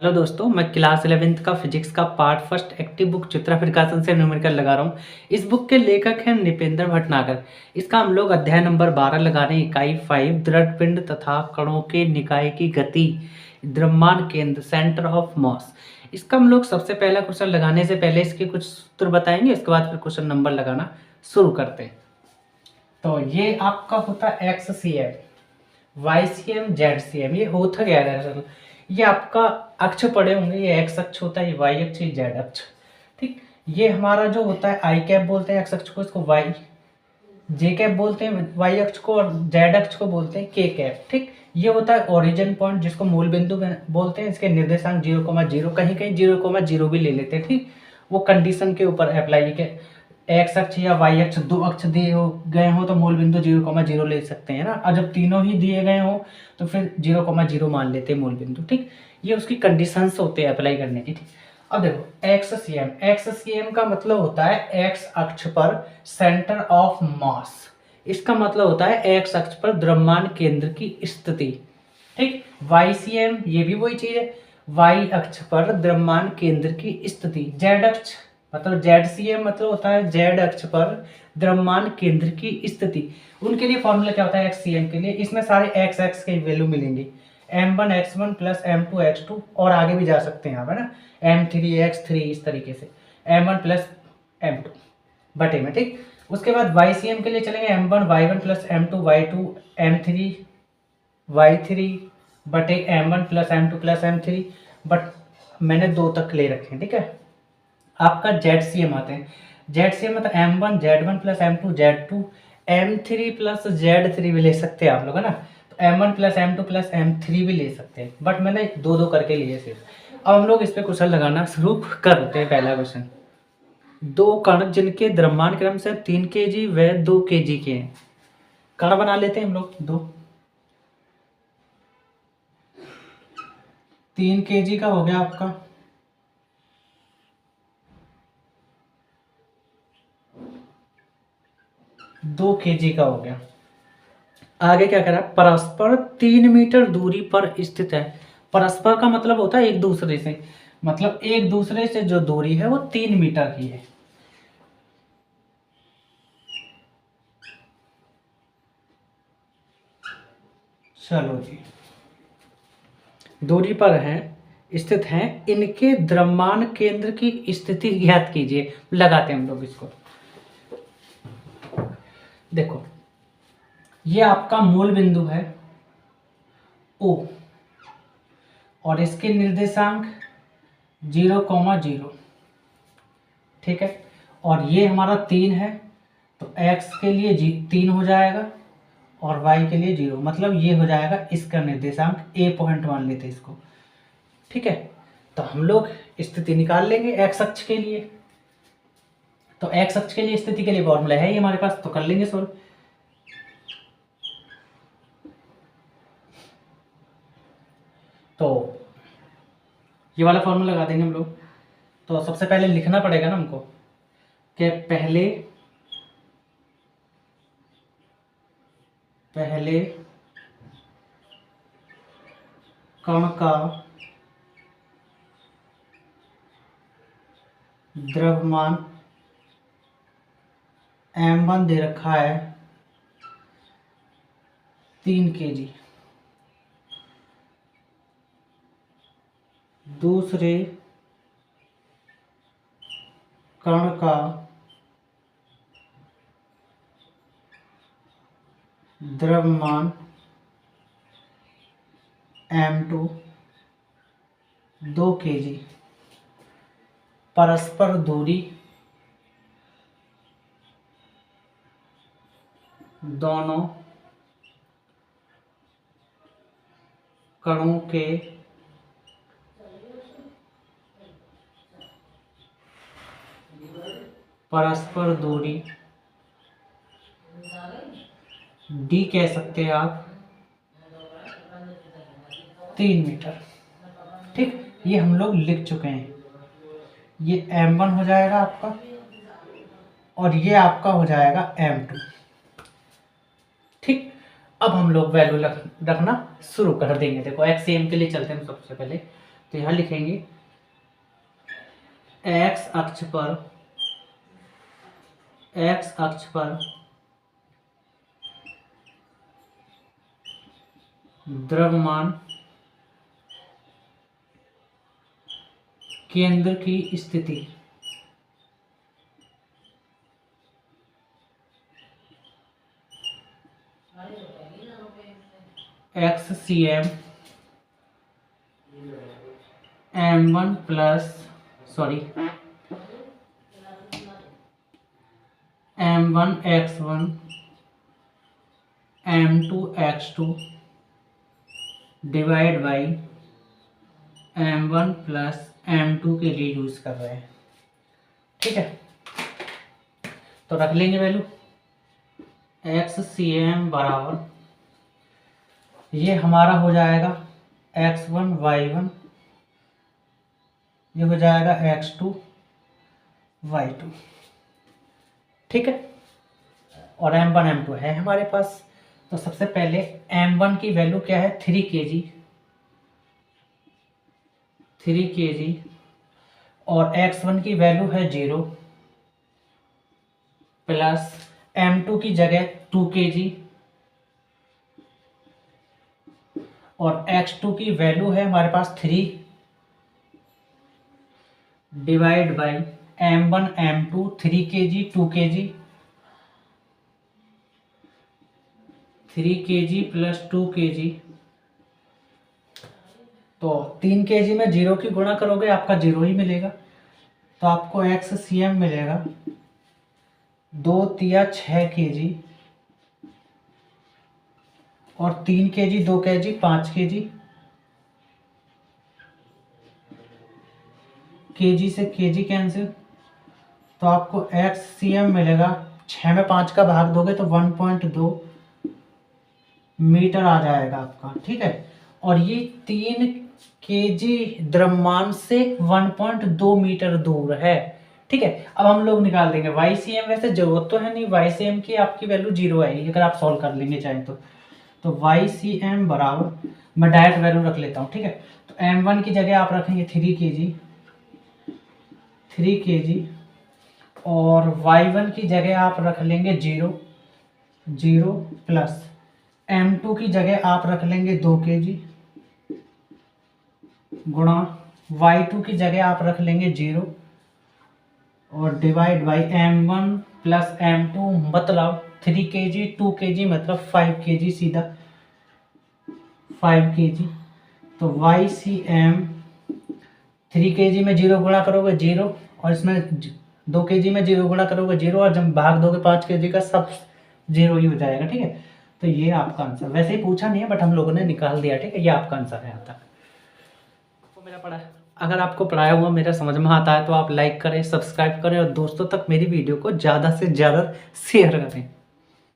Hello दोस्तों, मैं class 11th का फिजिक्स का part first active book Chitra प्रकाशन से न्यूमेरिकल लगा रहा हूँ। इस बुक के लेखक हैं निपेंद्र भटनागर। इसका हम लोग अध्याय नंबर 12 लगा रहे हैं। इकाई 5 दृढ़ पिंड तथा कणों के निकाय की गति, द्रव्यमान केंद्र, सेंटर ऑफ मास। इसका हम लोग सबसे पहला क्वेश्चन लगाने से पहले इसके कुछ सूत्र बताएंगे, उसके बाद फिर क्वेश्चन नंबर लगाना शुरू करते हैं। तो ये आपका होता है X C M, Y C M, Z C M. ये होता क्या है दरअसल, ये आपका अक्ष पड़े होंगे। ये एक्स अक्ष होता है, ये वाई अक्ष, ये जेड अक्ष। ठीक, ये हमारा जो होता है आई कैप बोलते हैं एक्स अक्ष को, इसको वाई, जे कैप बोलते हैं वाई अक्ष को, और जेड अक्ष को बोलते हैं के कैप। ठीक, ये होता है ओरिजिन पॉइंट, जिसको मूल बिंदु बोलते हैं। इसके निर्देशांक 0,0, कहीं कहीं 0,0 भी ले लेते हैं। ठीक, वो कंडीशन के ऊपर अप्लाई के एक्स अक्ष या वाई अक्ष दो अक्ष दिए गए हो तो मूल बिंदु 0,0 ले सकते हैं ना। और जब तीनों ही दिए गए हो तो फिर 0,0 मान लेते हैं मूल बिंदु। ठीक, ये उसकी कंडीशंस होते हैं अप्लाई करने की। ठीक, अब देखो एक्स सी एम का मतलब होता है एक्स अक्ष पर सेंटर ऑफ मास। इसका मतलब होता है एक्स अक्ष पर द्रव्यमान केंद्र की स्थिति। ठीक, वाई सी एम ये भी वही चीज है, वाई अक्ष पर द्रव्यमान केंद्र की स्थिति। जेड अक्ष मतलब जेड सी एम मतलब होता है जेड अक्ष पर द्रव्यमान केंद्र की स्थिति। उनके लिए फॉर्मूला क्या होता है एक्स सी एम के लिए, इसमें सारे एक्स एक्स के वैल्यू मिलेंगे। m1 x1 plus m2 x2, और आगे भी जा सकते हैं यहाँ पर ना, m3 x3, इस तरीके से m1 प्लस m2 बटे में। ठीक, उसके बाद YCM के लिए चलेंगे m1 y1 plus m2 y2 m3 y3 बटे m1 plus m2 plus m3, but मैंने 2 तक ले रखे हैं। ठीक है, आपका ZCM आते हैं। ZCM मतलब m1 z1 plus m2 z2 m3 plus z3 भी ले सकते हैं आप लोग, है ना। तो m1 plus m2 plus m3 भी ले सकते हैं, बट मैंने 2 करके लिए सिर्फ। अब हम लोग इस पे क्वेश्चन लगाना शुरू करते हैं। पहला क्वेश्चन, 2 कण जिनके द्रव्यमान क्रम से 3 kg व 2 kg के हैं। कण बना लेते हैं हम लोग। 3 kg का हो गया आपका, 2 kg का हो गया। आगे क्या करा, परस्पर 3 मीटर दूरी पर स्थित है। परस्पर का मतलब होता है एक दूसरे से, मतलब एक दूसरे से जो दूरी है वो 3 मीटर की है। चलो जी, दूरी पर है, स्थित हैं, इनके द्रव्यमान केंद्र की स्थिति ज्ञात कीजिए। लगाते हैं हम लोग इसको। देखो ये आपका मूल बिंदु है O, और इसके निर्देशांक 0,0। ठीक है, और ये हमारा 3 है, तो x के लिए 3 हो जाएगा और y के लिए 0, मतलब ये हो जाएगा इसका निर्देशांक। A पॉइंट मान लेते हैं इसको। ठीक है, तो हम लोग स्थिति निकाल लेंगे x अक्ष के लिए। तो x अक्ष के लिए स्थिति के लिए फॉर्मूला है ये हमारे पास, तो कर लेंगे सोल्व। तो ये वाला फॉर्मूला लगा देंगे हम लोग। तो सबसे पहले लिखना पड़ेगा ना हमको कि पहले कण का द्रव्यमान m1 दे रखा है 3 kg, दूसरे कण का द्रव्यमान m2 2 kg, परस्पर दूरी दोनों कणों के परस्पर दूरी d कह सकते हैं आप, 3 मीटर। ठीक, ये हम लोग लिख चुके हैं। ये m1 हो जाएगा आपका, और ये आपका हो जाएगा m2। ठीक, अब हम लोग वैल्यू रखना शुरू कर देंगे। देखो एक्स एम के लिए चलते हैं सबसे पहले। तो यहाँ लिखेंगे एक्स अक्ष पर द्रव्यमान केंद्र की स्थिति XCM M1 plus M1 X1 M2 X2 divide by M1 plus M2 के लिए यूज कर रहे हैं। ठीक है, तो रख लेंगे वैल्यू XCM बराबर, ये हमारा हो जाएगा X1 Y1, ये हो जाएगा X2 Y2। ठीक है, और M1 M2 है हमारे पास। तो सबसे पहले M1 की वैल्यू क्या है 3 kg और X1 की वैल्यू है 0 प्लस M2 की जगह 2 kg और X2 की वैल्यू है हमारे पास 3 divide by M1 M2 3 kg 2 kg 3 kg plus 2 kg। तो 3 kg में 0 की गुणा करोगे आपका 0 ही मिलेगा, तो आपको XCM मिलेगा 2 तिया 6 kg और 3 kg 2 kg 5 kg, kg से kg कैंसिल, तो आपको XCM मिलेगा 6 में 5 का भाग दोगे तो 1.2 मीटर आ जाएगा आपका। ठीक है, और ये 3 kg द्रव्यमान से 1.2 मीटर दूर है। ठीक है, अब हम लोग निकाल देंगे YCM। वैसे जरूरत तो है नहीं YCM की, आपकी वैल्यू 0 आएगी अगर आप सॉल्व कर लेंगे चाहे तो YCM बराबर, मैं डायरेक्ट वैल्यू रख लेता हूँ। ठीक है, तो M1 की जगह आप रखेंगे 3 kg और Y1 की जगह आप रख लेंगे 0 प्लस M2 की जगह आप रख लेंगे 2 kg गुणा Y2 की जगह आप रख लेंगे 0 और divide by M1 plus M2 मतलब 3 kg 2 kg मतलब 5 kg, सीधा 5 kg। तो YCM 3 kg में 0 गुणा करोगे 0 और इसमें 2 kg में 0 गुणा करोगे 0 और जब भाग दोगे 5 kg का सब 0 ही हो जाएगा। ठीक है, तो ये आपका आंसर, वैसे ही पूछा नहीं है बट हम लोगों ने निकाल दिया। ठीक है, ये आपका आंसर है। यहाँ तक तो मेरा पढ़ा है। अगर आपको पढ़ाया हुआ मेरा समझ में आता है तो आप लाइक करें, सब्सक्राइब करें और दोस्तों तक मेरी वीडियो को ज़्यादा से ज़्यादा शेयर करें।